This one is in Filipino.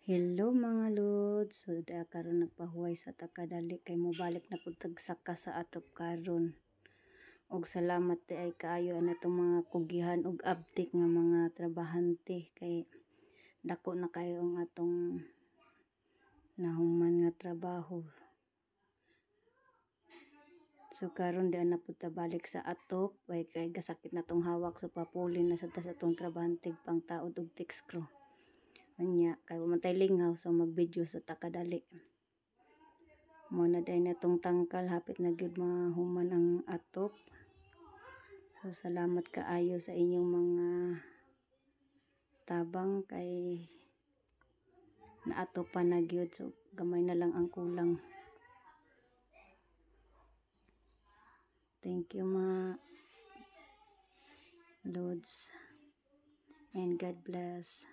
Hello mga lods, so karon nagpahuway sa takadali kay mobalik na pud tagsaka sa atop karon. Og salamat ti ay kaayo na itong mga kugihan og update nga mga trabahante kay dako na kayo ang atong nahuman nga trabaho. So karon di na pud ta balik sa atop kay gasakit na tong hawak so papulin na sa atong trabahante pang taod og text crew. Anya kay mamantay lingaw so mag-video sa takadali. Mo na day na tong tangkal hapit na gyud mahuman ang atop. So salamat kaayo sa inyong mga tabang kay naatopan na gyud so gamay na lang ang kulang. Thank you mga lods and God bless.